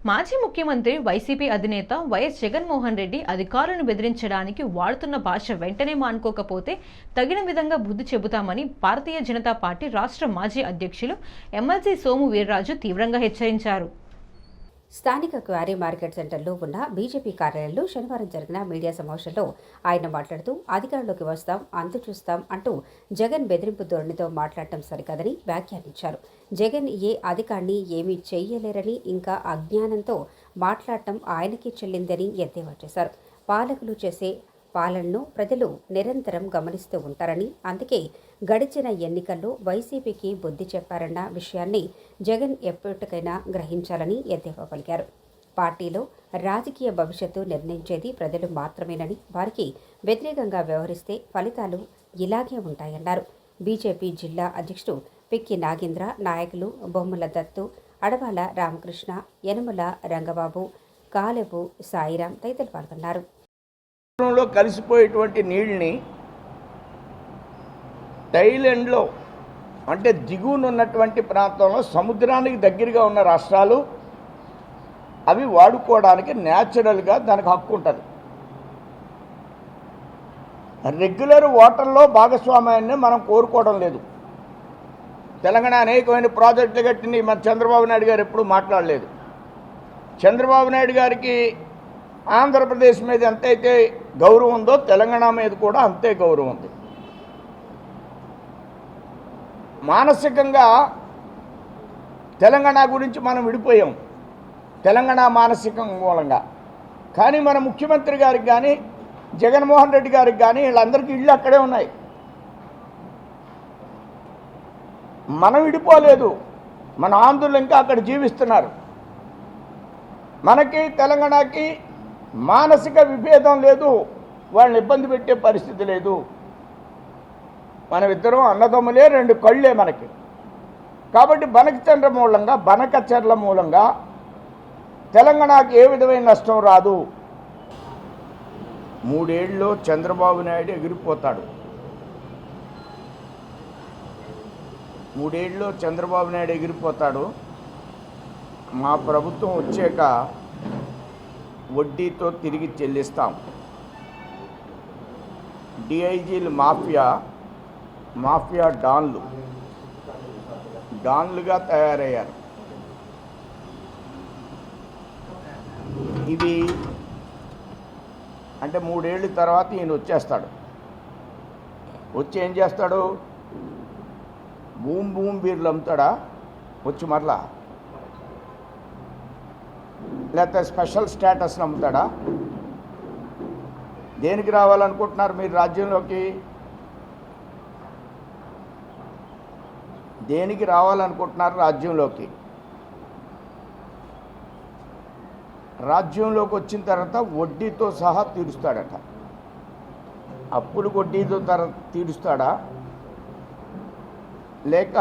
మాజీ ముఖ్యమంత్రి వైసీపీ అధినేత వైఎస్ జగన్మోహన్ రెడ్డి అధికారులను బెదిరించడానికి వాడుతున్న భాష వెంటనే మానుకోకపోతే తగిన విధంగా బుద్ధి చెబుతామని భారతీయ జనతా పార్టీ రాష్ట్ర మాజీ అధ్యక్షులు ఎమ్మెల్సీ సోము వీర్రాజు తీవ్రంగా హెచ్చరించారు. స్థానిక క్వారీ మార్కెట్ సెంటర్లో ఉన్న బీజేపీ కార్యాలయంలో శనివారం జరిగిన మీడియా సమావేశంలో ఆయన మాట్లాడుతూ అధికారంలోకి వస్తాం, అంతు చూస్తాం అంటూ జగన్ బెదిరింపు ధోరణితో మాట్లాడటం సరికాదని వ్యాఖ్యానించారు. జగన్ ఏ అధికారిని ఏమీ చేయలేరని, ఇంకా అజ్ఞానంతో మాట్లాడటం ఆయనకి చెల్లిందని ఎద్దేవా చేశారు. పాలకులు చేసే పాలనను ప్రజలు నిరంతరం గమనిస్తూ ఉంటారని, అందుకే గడిచిన ఎన్నికల్లో వైసీపీకి బుద్ధి చెప్పారన్న విషయాన్ని జగన్ ఎప్పటికైనా గ్రహించాలని ఎద్దేవా పలికారు. పార్టీలో రాజకీయ భవిష్యత్తు నిర్ణయించేది ప్రజలు మాత్రమేనని, వారికి వ్యతిరేకంగా వ్యవహరిస్తే ఫలితాలు ఇలాగే ఉంటాయన్నారు. బీజేపీ జిల్లా అధ్యక్షుడు పిక్కి నాగేంద్ర, నాయకులు బొమ్మల దత్తు, అడవాల రామకృష్ణ, యనమల రంగబాబు, కాలెపు సాయిరాం తదితరులు పాల్గొన్నారు. కలిసిపోయేటువంటి నీళ్ళని థాయిలాండ్లో అంటే దిగువనున్నటువంటి ప్రాంతంలో సముద్రానికి దగ్గరగా ఉన్న రాష్ట్రాలు అవి వాడుకోవడానికి న్యాచురల్గా దానికి హక్కు ఉంటుంది. రెగ్యులర్ వాటర్లో భాగస్వామ్యాన్ని మనం కోరుకోవడం లేదు. తెలంగాణ అనేకమైన ప్రాజెక్టులు కట్టింది, మన చంద్రబాబు నాయుడు గారు ఎప్పుడూ మాట్లాడలేదు. చంద్రబాబు నాయుడు గారికి ఆంధ్రప్రదేశ్ మీద ఎంతైతే గౌరవం ఉందో తెలంగాణ మీద కూడా అంతే గౌరవం ఉంది. మానసికంగా తెలంగాణ గురించి మనం విడిపోయాం, తెలంగాణ మానసికం మూలంగా. కానీ మన ముఖ్యమంత్రి గారికి కానీ, జగన్మోహన్ రెడ్డి గారికి కానీ వీళ్ళందరికీ ఇళ్ళు అక్కడే ఉన్నాయి. మనం విడిపోలేదు, మన ఆంధ్రులు ఇంకా అక్కడ జీవిస్తున్నారు. మనకి తెలంగాణకి మానసిక విభేదం లేదు, వాళ్ళని ఇబ్బంది పెట్టే పరిస్థితి లేదు. మనమిద్దరం అన్నదమ్ములే, రెండు కళ్ళే మనకి. కాబట్టి బనకచర్ల మూలంగా తెలంగాణకి ఏ విధమైన నష్టం రాదు. 3 ఏళ్ళలో చంద్రబాబు నాయుడు ఎగిరిపోతాడు. 3 ఏళ్ళలో చంద్రబాబు నాయుడు ఎగిరిపోతాడు. మా ప్రభుత్వం వచ్చాక వడ్డీతో తిరిగి చెల్లిస్తాం. డిఐజీలు మాఫియా డాన్లుగా తయారయ్యారు. ఇవి అంటే 3 ఏళ్ళ తర్వాత ఈయన వచ్చేస్తాడు. వచ్చి ఏం చేస్తాడు? భూమి బీర్లు అమ్ముతాడా వచ్చి మరలా? లేకపోతే స్పెషల్ స్టేటస్ నమ్ముతాడా? దేనికి రావాలనుకుంటున్నారు మీరు రాజ్యంలోకి? దేనికి రావాలనుకుంటున్నారు రాజ్యంలోకి? రాజ్యంలోకి వచ్చిన తర్వాత వడ్డీతో సహా తీరుస్తాడట. అప్పులు వడ్డీతో తీరుస్తాడా, లేక